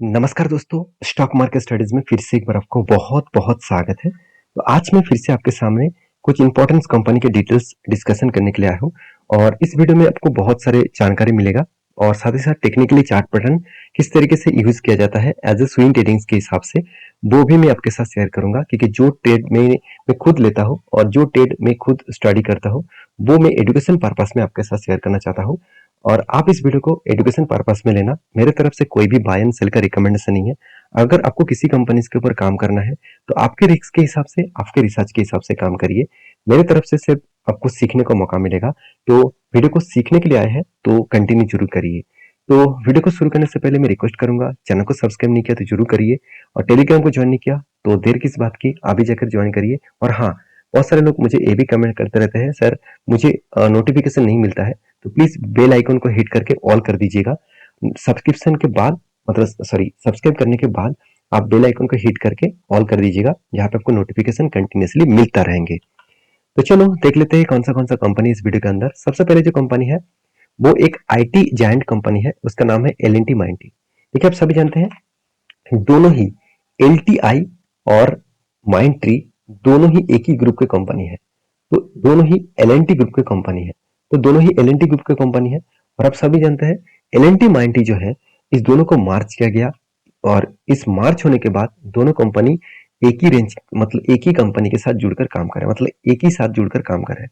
नमस्कार दोस्तों, stock market studies में फिर से एक बार आपको बहुत-बहुत स्वागत है। तो आज मैं फिर से आपके सामने कुछ इंपॉर्टेंट कंपनी के डिटेल्स डिस्कशन करने के लिए आया हूँ और इस वीडियो में आपको बहुत सारे जानकारी मिलेगा और साथ ही साथ टेक्निकली चार्ट पैटर्न किस तरीके से यूज किया जाता है एज ए स्विंग ट्रेडिंग्स के हिसाब से, वो भी मैं आपके साथ शेयर करूंगा क्योंकि जो ट्रेड में मैं खुद लेता हूँ और जो ट्रेड में खुद स्टडी करता हूँ, वो मैं एजुकेशन पर्पस में आपके साथ शेयर करना चाहता हूँ। और आप इस वीडियो को एजुकेशन पर्पस में लेना, मेरे तरफ से कोई भी बाय एंड सेल का रिकमेंडेशन नहीं है। अगर आपको किसी कंपनी के ऊपर काम करना है तो आपके रिस्क के हिसाब से, आपके रिसर्च के हिसाब से काम करिए। मेरे तरफ से सिर्फ आपको सीखने का मौका मिलेगा। तो वीडियो को सीखने के लिए आए हैं तो कंटिन्यू जरूर करिए। तो वीडियो को शुरू करने से पहले मैं रिक्वेस्ट करूंगा, चैनल को सब्सक्राइब नहीं किया तो जरूर करिए और टेलीग्राम को ज्वाइन नहीं किया तो देर किस बात की, अभी जाकर ज्वाइन करिए। और हाँ, बहुत सारे लोग मुझे ये भी कमेंट करते रहते हैं, सर मुझे नोटिफिकेशन नहीं मिलता है, तो प्लीज बेल आइकन को हिट करके ऑल कर दीजिएगा। सब्सक्रिप्शन के बाद सब्सक्राइब करने के बाद आप बेल आइकन को हिट करके ऑल कर दीजिएगा, जहाँ पे आपको नोटिफिकेशन कंटिन्यूसली मिलता रहेंगे। तो चलो देख लेते हैं कौन सा कंपनी इस वीडियो के अंदर। सबसे पहले जो कंपनी है वो एक आईटी जायंट कंपनी है, उसका नाम है एल&टी माइंडटी। देखिए आप सभी जानते हैं दोनों ही एल और माइंड ट्री दोनों ही एक ही ग्रुप के कंपनी है। तो दोनों ही एल&टी ग्रुप के कंपनी है, तो दोनों ही एल&टी ग्रुप के कंपनी है। और आप सभी जानते हैं एल&टी माइंडटी जो है, इस दोनों को मार्च किया गया और इस मार्च होने के बाद दोनों कंपनी एक ही रेंज मतलब एक ही कंपनी के साथ जुड़कर काम कर रहे हैं, मतलब एक ही साथ जुड़कर काम कर रहे हैं।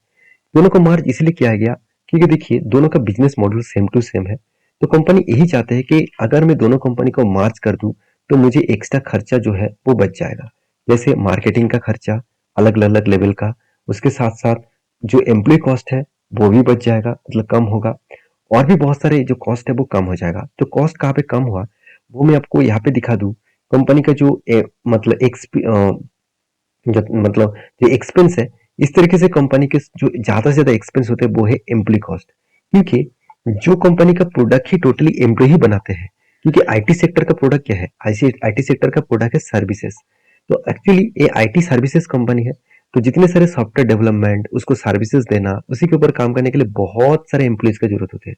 दोनों को मार्च इसलिए किया गया क्योंकि देखिए दोनों का business model same to same है। तो कंपनी यही चाहते हैं कि अगर मैं दोनों कंपनी को मार्च कर दूं तो मुझे एक्स्ट्रा खर्चा जो है वो बच जाएगा, जैसे मार्केटिंग का खर्चा अलग अलग लेवल का, उसके साथ साथ जो एम्प्लॉय कॉस्ट है वो भी बच जाएगा, मतलब कम होगा, और भी बहुत सारे जो कॉस्ट है वो कम हो जाएगा। तो कॉस्ट कहाँ पे कम हुआ वो मैं आपको यहाँ पे दिखा दूं। कंपनी का जो मतलब जो एक्सपेंस है, इस तरीके से कंपनी के जो ज्यादा से ज्यादा एक्सपेंस होते हैं वो है एम्प्लॉय कॉस्ट। क्योंकि जो कंपनी का प्रोडक्ट ही टोटली एम्प्लॉय ही बनाते हैं, क्योंकि आईटी सेक्टर का प्रोडक्ट क्या है, आईटी सेक्टर का प्रोडक्ट है सर्विसेज। तो एक्चुअली ये आईटी सर्विसेज कंपनी है। तो जितने सारे सॉफ्टवेयर डेवलपमेंट, उसको सर्विसेज देना, उसी के ऊपर काम करने के लिए बहुत सारे एम्प्लॉयज की जरूरत होती है।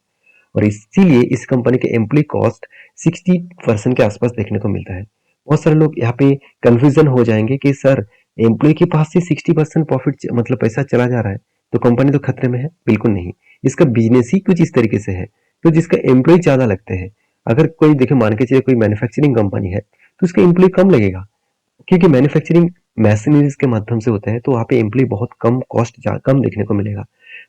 और इसीलिए इस कंपनी के एम्प्लॉय कॉस्ट 60% के आसपास देखने को मिलता है। बहुत सारे लोग यहाँ पे कंफ्यूजन हो जाएंगे कि सर एम्प्लॉय के पास से 60% प्रॉफिट मतलब पैसा चला जा रहा है तो कंपनी तो खतरे में है। बिल्कुल नहीं, इसका बिजनेस ही कुछ इस तरीके से है। तो जिसका एम्प्लॉय ज्यादा लगते हैं, अगर कोई देखे मान के चलिए कोई मैन्युफैक्चरिंग कंपनी है तो उसका एम्प्लॉय कम लगेगा, क्योंकि मैन्युफैक्चरिंग मशीनरीज के माध्यम से होता है, तो वहाँ पे एम्प्लॉय बहुत कम कॉस्ट कम देखने को मिलेगा।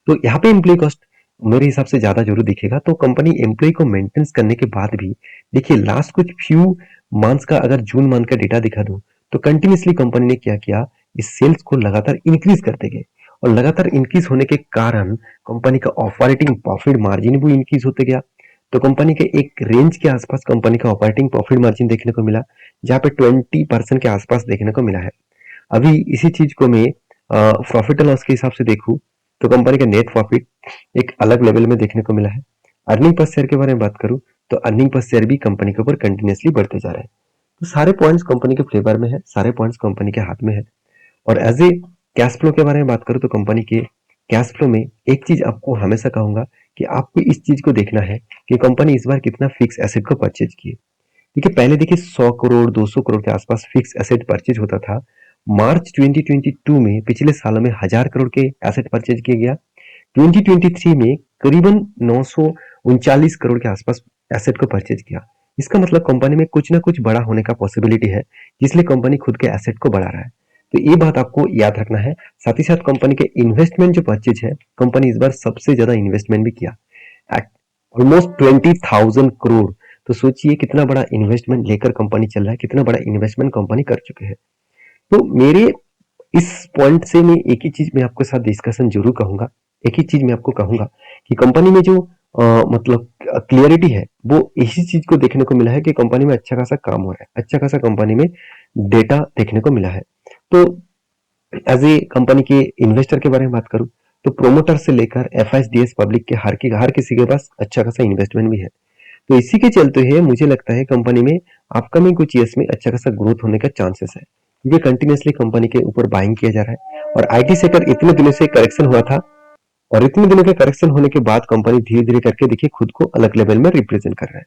तो यहाँ पे एम्प्लॉय कॉस्ट मेरे हिसाब से ज्यादा जरूर दिखेगा। तो कंपनी एम्प्लॉय को मेंटेनेंस करने के बाद भी देखिए लास्ट कुछ फ्यू मंथ्स का अगर जून मंथ का डेटा दिखा दूं तो कंटिन्यूसली कंपनी ने क्या किया, इस सेल्स को लगातार इंक्रीज करते गए और लगातार इंक्रीज होने के कारण कंपनी का ऑपरेटिंग प्रॉफिट मार्जिन भी इंक्रीज होते गया। तो कंपनी के एक रेंज के आसपास कंपनी का ऑपरेटिंग प्रॉफिट मार्जिन देखने को मिला, जहाँ पे 20% के आसपास देखने को मिला है। अभी इसी चीज को मैं प्रॉफिट एंड लॉस के हिसाब से देखूं तो कंपनी का नेट प्रॉफिट एक अलग लेवल में देखने को मिला है। अर्निंग पर शेयर के बारे में बात करूं तो अर्निंग पर शेयर भी कंपनी के ऊपर कंटिन्यूसली बढ़ते जा रहे हैं। तो सारे पॉइंट्स कंपनी के फेवर में है, सारे पॉइंट्स कंपनी के हाथ में है। और एज ए कैश फ्लो के बारे में बात करूं तो कंपनी के कैश फ्लो में एक चीज आपको हमेशा कहूंगा कि आपको इस चीज को देखना है कि कंपनी इस बार कितना फिक्स एसेट को परचेज की है। देखिए पहले देखिए 100 करोड़ 200 करोड़ के आसपास फिक्स एसेट परचेज होता था। मार्च 2022 में पिछले सालों में 1000 करोड़ के एसेट परचेज किया गया। 2023 में करीबन 939 करोड़ के आसपास एसेट को परचेज किया। इसका मतलब कंपनी में कुछ ना कुछ बड़ा होने का पॉसिबिलिटी है, जिसलिए कंपनी खुद के एसेट को बढ़ा रहा है। तो ये बात आपको याद रखना है। साथ ही साथ कंपनी के इन्वेस्टमेंट जो परचेज है, कंपनी इस बार सबसे ज्यादा इन्वेस्टमेंट भी किया, ऑलमोस्ट 20,000 करोड़। तो सोचिए कितना बड़ा इन्वेस्टमेंट लेकर कंपनी चल रहा है, कितना बड़ा इन्वेस्टमेंट कंपनी कर चुके हैं। तो मेरे इस पॉइंट से मैं एक ही चीज मैं आपके साथ डिस्कशन जरूर कहूंगा, एक ही चीज मैं आपको कहूंगा कि कंपनी में जो मतलब क्लियरिटी है वो इसी चीज को देखने को मिला है कि कंपनी में अच्छा खासा काम हो रहा है, अच्छा खासा कंपनी में डेटा देखने को मिला है। तो एज ए कंपनी के इन्वेस्टर के बारे में बात करूं तो प्रोमोटर से लेकर एफआईडीएस पब्लिक के हर किसी के पास अच्छा खासा इन्वेस्टमेंट भी है। तो इसी के चलते हुए मुझे लगता है कंपनी में अपकमिंग कुछ ईयर्स में अच्छा खासा ग्रोथ होने का चांसेस है, क्योंकि कंटिन्यूसली कंपनी के ऊपर बाइंग किया जा रहा है। और आईटी सेक्टर इतने दिनों से करेक्शन हुआ था और इतने दिनों के करेक्शन होने के बाद कंपनी धीरे धीरे करके देखिए खुद को अलग लेवल में रिप्रेजेंट कर रहा है।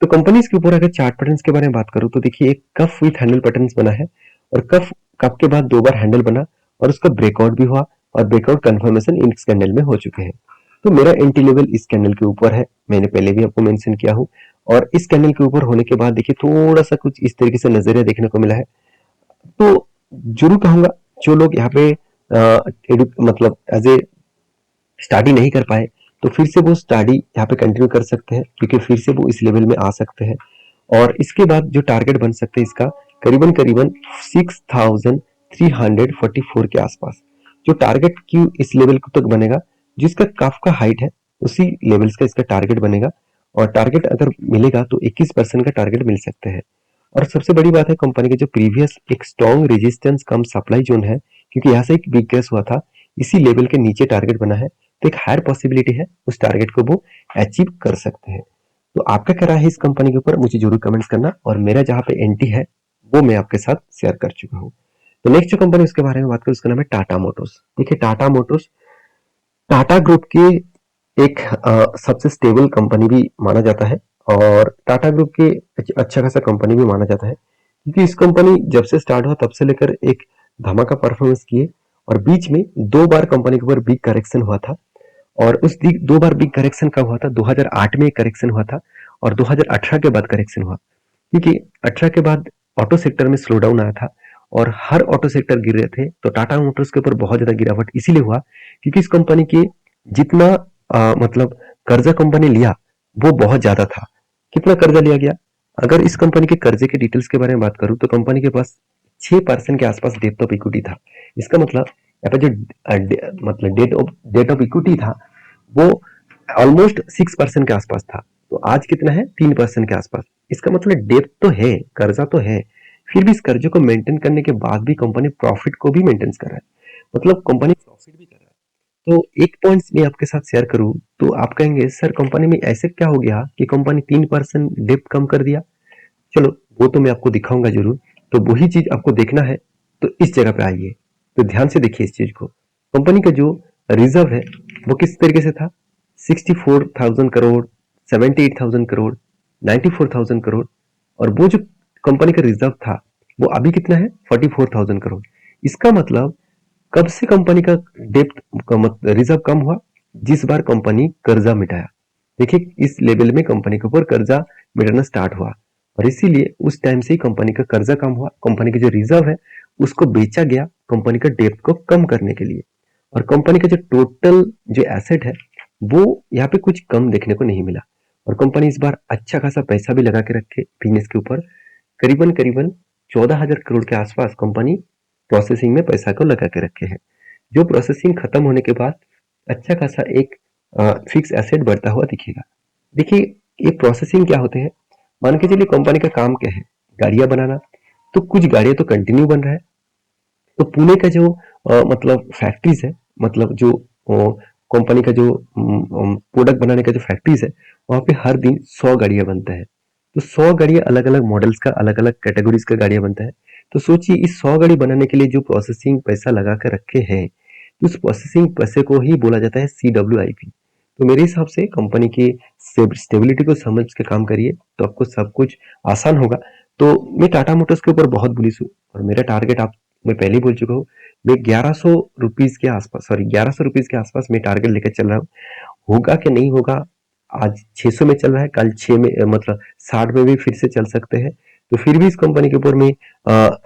तो कंपनीज के ऊपर अगर चार्ट पैटर्न्स के बारे में बात करूं तो देखिए एक कफ विथ हैंडल पैटर्न्स बना है और कफ कप के बाद 2 बार हैंडल बना और उसका ब्रेकआउट भी हुआ और ब्रेकआउट कंफर्मेशन इन कैंडल में हो चुके हैं। तो मेरा एंट्री लेवल इस कैंडल के ऊपर है, मैंने पहले भी आपको मेंशन किया हूं। और इस कैंडल के ऊपर होने के बाद देखिए थोड़ा सा कुछ इस तरीके से नजरिया देखने को मिला है। तो जरूर कहूंगा जो लोग यहाँ पे मतलब एज ए स्टडी नहीं कर पाए तो फिर से वो स्टडी यहाँ पे कंटिन्यू कर सकते हैं, क्योंकि फिर से वो इस लेवल में आ सकते हैं। और इसके बाद जो टारगेट बन सकते हैं इसका करीबन करीबन 6344 के आसपास जो टारगेट क्यों इस लेवल तक बनेगा, जिसका काफ का हाइट है उसी लेवल्स का इसका टारगेट बनेगा। और टारगेट अगर मिलेगा तो 21% का टारगेट मिल सकते हैं। और सबसे बड़ी बात है कंपनी के जो प्रीवियस एक स्ट्रॉन्ग रेजिस्टेंस कम सप्लाई जोन है, क्योंकि यहाँ से एक बिग क्रैश हुआ था, इसी लेवल के नीचे टारगेट बना है, तो एक हायर पॉसिबिलिटी है उस टारगेट को वो अचीव कर सकते हैं। तो आपका क्या राय है इस कंपनी के ऊपर मुझे जरूर कमेंट्स करना, और मेरा जहाँ पे एंट्री है वो मैं आपके साथ शेयर कर चुका हूँ। तो नेक्स्ट जो कंपनी उसके बारे में बात करूँ उसका नाम है टाटा मोटर्स। देखिए टाटा मोटर्स टाटा ग्रुप की एक सबसे स्टेबल कंपनी भी माना जाता है और टाटा ग्रुप की अच्छा खासा कंपनी भी माना जाता है, क्योंकि इस कंपनी जब से स्टार्ट हुआ तब से लेकर एक धमाका परफॉर्मेंस किए और बीच में 2 बार कंपनी के ऊपर बिग करेक्शन हुआ था। और उस 2 बार बिग करेक्शन कब हुआ था? 2008 में एक करेक्शन हुआ था और 2018 के बाद करेक्शन हुआ, क्योंकि 18 के बाद ऑटो सेक्टर में स्लो डाउन आया था और हर ऑटो सेक्टर गिर रहे थे। तो टाटा मोटर्स के ऊपर बहुत ज्यादा गिरावट इसीलिए हुआ क्योंकि इस कंपनी के जितना मतलब कर्जा कंपनी लिया वो बहुत ज्यादा था। कितना कर्जा लिया गया? अगर इस कंपनी के कर्जे के डिटेल्स के बारे में बात करूं तो कंपनी के पास 6% के आसपास डेट ऑफ इक्विटी था। इसका मतलब यहाँ पे जो मतलब डेट ऑफ इक्विटी था वो ऑलमोस्ट 6% के आसपास था। तो आज कितना है? 3% के आसपास। इसका मतलब डेट तो है, कर्जा तो है, फिर भी इस कर्जे को मेंटेन करने के बाद भी कंपनी प्रॉफिट को भी मेंटेन कर रहा है, मतलब कंपनी प्रॉफिट भी कर रहा है। तो एक पॉइंट मैं आपके साथ शेयर करूं तो आप कहेंगे सर कंपनी में ऐसे क्या हो गया कि कंपनी 3% डेप्ट कम कर दिया? चलो वो तो मैं आपको दिखाऊंगा जरूर। तो वही चीज आपको देखना है तो इस जगह पे आइए, तो ध्यान से देखिए इस चीज को। कंपनी का जो रिजर्व है वो किस तरीके से था? 64,000 करोड़, 78,000 करोड़, 94,000 करोड़। और वो जो कंपनी का रिजर्व था वो अभी कितना है? 44,000 करोड़। इसका मतलब कब से कंपनी का डेप्ट रिजर्व कम हुआ? जिस बार कंपनी कर्जा मिटाया। देखिए इस लेवल में कंपनी के ऊपर कर्जा मिटाना स्टार्ट हुआ और इसीलिए उस टाइम से ही कंपनी का कर्जा कम हुआ, कंपनी की जो रिजर्व है उसको बेचा गया कंपनी का डेप्ट को कम करने के लिए। और कंपनी का जो टोटल जो एसेट है वो यहाँ पे कुछ कम देखने को नहीं मिला। और कंपनी इस बार अच्छा खासा पैसा भी लगा के रखे बिजनेस के ऊपर, करीबन करीबन 14,000 करोड़ के आसपास कंपनी प्रोसेसिंग में पैसा को लगा के रखे हैं, जो प्रोसेसिंग खत्म होने के बाद अच्छा खासा एक फिक्स एसेट बढ़ता हुआ दिखेगा। देखिए ये प्रोसेसिंग क्या होते हैं? मान के चलिए कंपनी का काम क्या है? गाड़ियां बनाना। तो कुछ गाड़ियां तो कंटिन्यू बन रहा है। तो पुणे का जो मतलब फैक्ट्रीज है, मतलब जो कंपनी का जो प्रोडक्ट बनाने का जो फैक्ट्रीज है वहां पे हर दिन 100 गाड़ियां बनता है। तो 100 गाड़ियां अलग अलग मॉडल्स का अलग अलग कैटेगरीज का गाड़ियां बनता है। तो सोचिए इस 100 गाड़ी बनाने के लिए जो प्रोसेसिंग पैसा लगा कर रखे हैं, तो उस प्रोसेसिंग पैसे को ही बोला जाता है CWIP। तो मेरे हिसाब से कंपनी की स्टेबिलिटी को समझ के काम करिए तो आपको सब कुछ आसान होगा। तो मैं टाटा मोटर्स के ऊपर बहुत बुलिश हूँ और मेरा टारगेट आप मैं पहले ही बोल चुका हूँ, मैं 1100 रुपीज के आसपास, सॉरी 1100 रुपीज के आसपास मैं टारगेट लेकर चल रहा हूँ। होगा कि नहीं होगा? आज 600 में चल रहा है, कल 6 में मतलब 60 में भी फिर से चल सकते हैं। तो फिर भी इस कंपनी के ऊपर मैं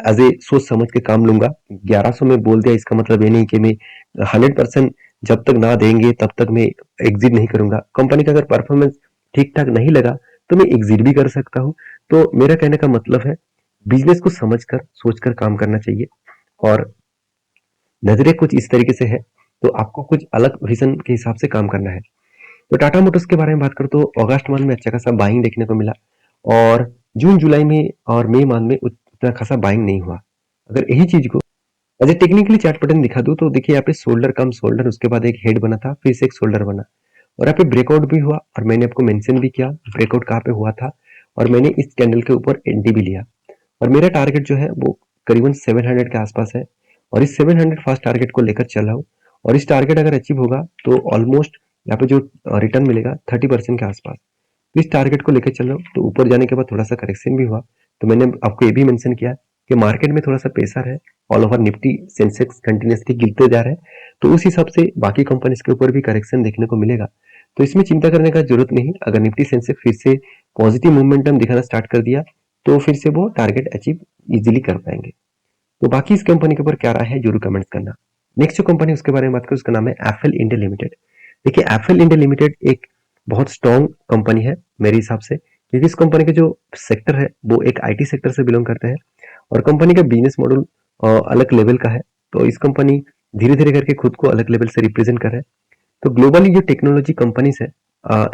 एज ए सोच समझ के काम लूंगा। 1100 में बोल दिया इसका मतलब ये नहीं कि मैं 100% जब तक ना देंगे तब तक मैं एग्जिट नहीं करूंगा। कंपनी का अगर परफॉर्मेंस ठीक ठाक नहीं लगा तो मैं एग्जिट भी कर सकता हूँ। तो मेरा कहने का मतलब है बिजनेस को समझकर सोचकर काम करना चाहिए और नजरें कुछ इस तरीके से है तो आपको कुछ अलग विजन के हिसाब से काम करना है। तो टाटा मोटर्स के बारे में बात करूं तो अगस्त मंथ में अच्छा खासा बाइंग देखने को मिला और जून जुलाई में और मई मंथ में उतना खासा बाइंग नहीं हुआ। अगर यही चीज को अगर टेक्निकली चार्ट पैटर्न दिखा दूं तो देखिए यहाँ पे शोल्डर कम शोल्डर, उसके बाद एक हेड बना था, फिर से एक शोल्डर बना और यहाँ पे ब्रेकआउट भी हुआ और मैंने आपको मेंशन भी किया ब्रेकआउट कहाँ पे हुआ था और मैंने इस कैंडल के ऊपर एंट्री भी लिया। और मेरा टारगेट जो है वो करीबन 700 के आसपास है और इस 700 फर्स्ट टारगेट को लेकर चल रहा हूँ। और इस टारगेट अगर अचीव होगा तो ऑलमोस्ट यहाँ पे जो रिटर्न मिलेगा 30% के आसपास। तो इस टारगेट को लेकर चल रहा हूँ। तो ऊपर जाने के बाद थोड़ा सा करेक्शन भी हुआ, तो मैंने आपको ये भी मेंशन किया कि मार्केट में थोड़ा सा प्रेशर है, all over Nifty Sensex continuously गिरते जा रहे हैं, तो उस हिसाब से बाकी कंपनीज के ऊपर भी करेक्शन देखने को मिलेगा। तो इसमें चिंता करने का जरूरत नहीं। अगर निफ्टी सेंसेक्स फिर से पॉजिटिव मोमेंटम दिखाना स्टार्ट कर दिया तो फिर से वो टारगेट अचीव इजीली कर पाएंगे। तो बाकी इस कंपनी के ऊपर क्या राय है जरूर कमेंट्स करना। नेक्स्ट जो कंपनी उसके बारे में बात करें उसका नाम है एफएल इंडिया लिमिटेड। देखिए एफएल इंडिया लिमिटेड एक बहुत स्ट्रॉन्ग कंपनी है मेरे हिसाब से, क्योंकि इस कंपनी का जो सेक्टर है वो एक आईटी सेक्टर से बिलोंग करते हैं और कंपनी का बिजनेस मॉडल अलग लेवल का है। तो इस कंपनी धीरे धीरे करके खुद को अलग लेवल से रिप्रेजेंट कर रहे हैं। तो ग्लोबली जो टेक्नोलॉजी कंपनीज है,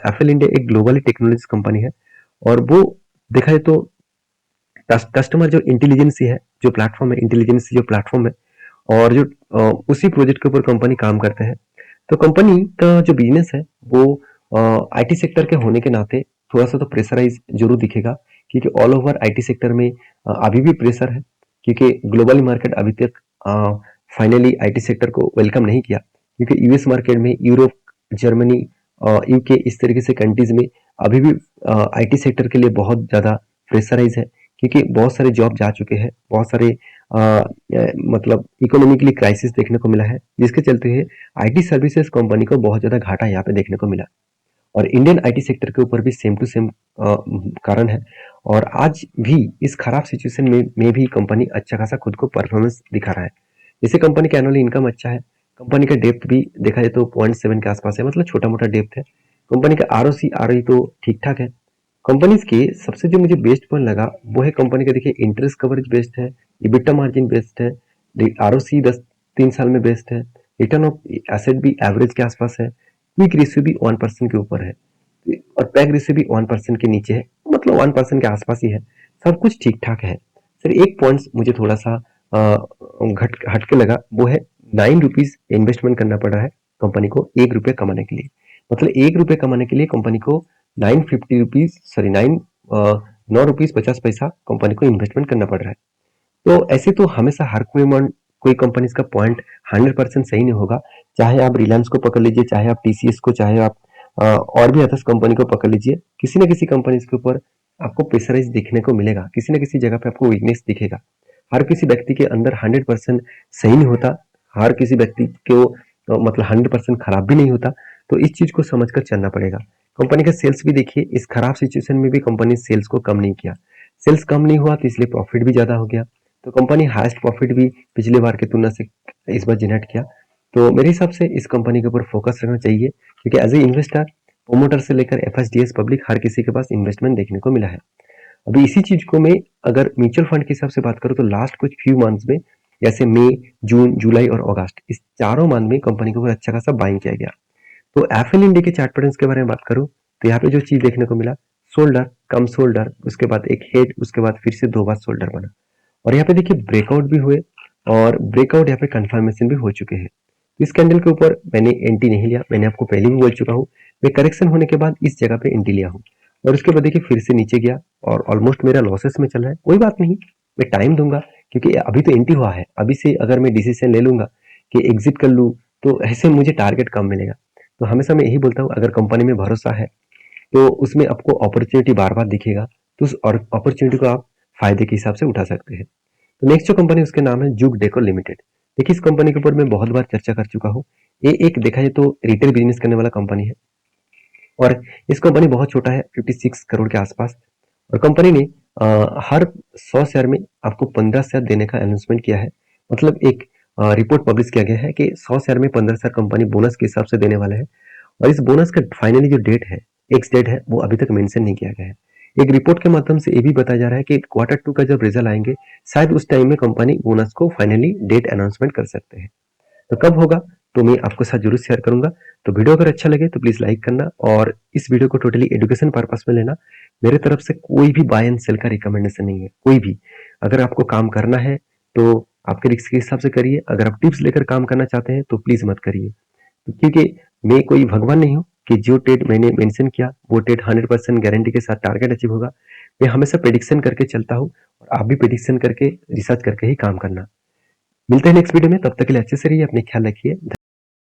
एफएल इंडिया एक ग्लोबली टेक्नोलॉजी कंपनी है और वो देखा जाए तो कस्टमर जो इंटेलिजेंसी है, जो प्लेटफॉर्म है, इंटेलिजेंसी जो प्लेटफॉर्म है और जो उसी प्रोजेक्ट के ऊपर कंपनी काम करते हैं। तो कंपनी का जो बिजनेस है वो आईटी सेक्टर के होने के नाते थोड़ा सा तो प्रेशराइज जरूर दिखेगा, क्योंकि ऑल ओवर आईटी सेक्टर में अभी भी प्रेशर है, क्योंकि ग्लोबल मार्केट अभी तक फाइनली आईटी सेक्टर को वेलकम नहीं किया, क्योंकि यूएस मार्केट में यूरोप, जर्मनी, यूके इस तरीके से कंट्रीज में अभी भी आईटी सेक्टर के लिए बहुत ज्यादा प्रेशराइज है, क्योंकि बहुत सारे जॉब जा चुके हैं, बहुत सारे मतलब इकोनॉमिकली क्राइसिस देखने को मिला है, जिसके चलते हुए आईटी सर्विसेज कंपनी को बहुत ज्यादा घाटा यहाँ पे देखने को मिला। और इंडियन आईटी सेक्टर के ऊपर भी सेम टू सेम कारण है और आज भी इस खराब सिचुएशन में भी कंपनी अच्छा खासा खुद को परफॉर्मेंस दिखा रहा है। जैसे कंपनी का एनुअल इनकम अच्छा है, कंपनी का डेप्थ भी देखा जाए तो 0.7 के आसपास है, मतलब छोटा मोटा डेप्थ है। कंपनी का आरओसी आरओई तो ठीक ठाक है। कंपनीज के सबसे जो मुझे बेस्ट पॉइंट लगा वो है कंपनी का, देखिए इंटरेस्ट कवरेज बेस्ट है, इबिटा मार्जिन बेस्ट है, आरओसी 3 साल में बेस्ट है, रिटर्न ऑफ एसेट भी एवरेज के आसपास है, क्विक रेशियो भी 1% के ऊपर है और पैग रेशियो भी 1% के नीचे है, मतलब 1% के आसपास ही है। सब कुछ ठीक ठाक है। सर एक पॉइंट मुझे थोड़ा सा घट हटके लगा, वो है 9 रुपीज इन्वेस्टमेंट करना पड़ रहा है कंपनी को 1 रुपये कमाने के लिए। मतलब 1 रुपये कमाने के लिए कंपनी को 950 रुपीज सॉरी 9 रुपीज 50 पैसा कंपनी को इन्वेस्टमेंट करना पड़ रहा है। तो ऐसे तो हमेशा हर कोई कंपनीज का पॉइंट 100% सही नहीं होगा। चाहे आप रिलायंस को पकड़ लीजिए, चाहे आप टीसीएस को, चाहे आप और भी अदर्स कंपनी को पकड़ लीजिए, किसी न किसी कंपनीज के ऊपर आपको प्रेशराइज देखने को मिलेगा, किसी न किसी जगह पे आपको वीकनेस दिखेगा। हर किसी व्यक्ति के अंदर 100% सही नहीं होता, हर किसी व्यक्ति को मतलब 100% खराब भी नहीं होता। तो इस चीज को समझकर चलना पड़ेगा। कंपनी का सेल्स भी देखिए, इस खराब सिचुएशन में भी कंपनी सेल्स को कम नहीं किया। सेल्स कम नहीं हुआ तो इसलिए प्रॉफिट भी ज्यादा हो गया। तो कंपनी हाईएस्ट प्रॉफिट भी पिछले बार की तुलना से इस बार जनरेट किया। तो मेरे हिसाब से इस कंपनी के ऊपर फोकस रखना चाहिए, क्योंकि एज ए इन्वेस्टर प्रोमोटर से लेकर एफएसडीएस पब्लिक हर किसी के पास इन्वेस्टमेंट देखने को मिला है। अभी इसी चीज को मैं अगर म्यूचुअल फंड के हिसाब से बात करूं तो लास्ट कुछ फ्यू मंथ्स में, जैसे मई, जून, जुलाई और अगस्त, इस चारों मंथ में कंपनी के ऊपर अच्छा खासा बाइंग किया गया। तो एफएल इंडिया के चार्ट पैटर्न्स के बारे में बात करूं तो यहाँ पे जो चीज देखने को मिला, शोल्डर, कम शोल्डर, उसके बाद एक हेड, उसके बाद फिर से 2 बार शोल्डर बना और यहाँ पे देखिए ब्रेकआउट भी हुए और ब्रेकआउट यहाँ पे कंफर्मेशन भी हो चुके हैं। तो इस कैंडल के ऊपर मैंने एंट्री नहीं लिया, मैंने आपको पहले भी बोल चुका हूँ, मैं करेक्शन होने के बाद इस जगह पे एंट्री लिया हूँ और उसके बाद देखिए फिर से नीचे गया और ऑलमोस्ट मेरा लॉसेस में चल रहा है। कोई बात नहीं, मैं टाइम दूंगा, क्योंकि अभी तो एंट्री हुआ है, अभी से अगर मैं डिसीजन ले लूंगा कि एग्जिट कर लूँ तो ऐसे मुझे टारगेट कम मिलेगा। तो हमेशा मैं यही बोलता हूँ, अगर कंपनी में भरोसा है तो उसमें आपको अपॉर्चुनिटी बार बार दिखेगा, तो उस अपॉर्चुनिटी को आप फायदे के हिसाब से उठा सकते हैं। तो नेक्स्ट जो कंपनी उसके नाम है जुग डेको लिमिटेड। देखिए इस कंपनी के ऊपर मैं बहुत बार चर्चा कर चुका हूँ। ये एक देखा जाए तो रिटेल बिजनेस करने वाला कंपनी है और इस कंपनी बहुत छोटा है, 56 करोड़ के आसपास। और कंपनी ने हर 100 शेयर में आपको 15 शेयर देने का अनाउंसमेंट किया है। मतलब एक रिपोर्ट पब्लिश किया गया है कि 100 शेयर में 15 शेयर कंपनी बोनस के हिसाब से देने वाला है और इस बोनस का फाइनली जो डेट है, एक्स डेट है, वो अभी तक मेंशन नहीं किया गया है। एक रिपोर्ट के माध्यम से ये भी बताया जा रहा है कि Q2 का जब रिजल्ट आएंगे शायद उस टाइम में कंपनी बोनस को फाइनली डेट अनाउंसमेंट कर सकते हैं। तो कब होगा तो मैं आपको साथ जरूर शेयर करूंगा। तो वीडियो अगर अच्छा लगे तो प्लीज लाइक करना और इस वीडियो को टोटली एजुकेशन पर्पस में लेना। मेरे तरफ से कोई भी बाय एंड सेल का रिकमेंडेशन नहीं है, कोई भी। अगर आपको काम करना है तो आपके रिस्क के हिसाब से करिए, अगर आप टिप्स लेकर काम करना चाहते हैं तो प्लीज मत करिए, क्योंकि मैं कोई भगवान नहीं हूँ कि जो ट्रेड मैंने मेंशन किया वो ट्रेड 100% गारंटी के साथ टारगेट अचीव होगा। मैं हमेशा प्रेडिक्शन करके चलता हूँ और आप भी प्रेडिक्शन करके रिसर्च करके ही काम करना। मिलते हैं नेक्स्ट वीडियो में, तब तक के लिए अच्छे से रहिए, अपने ख्याल रखिए।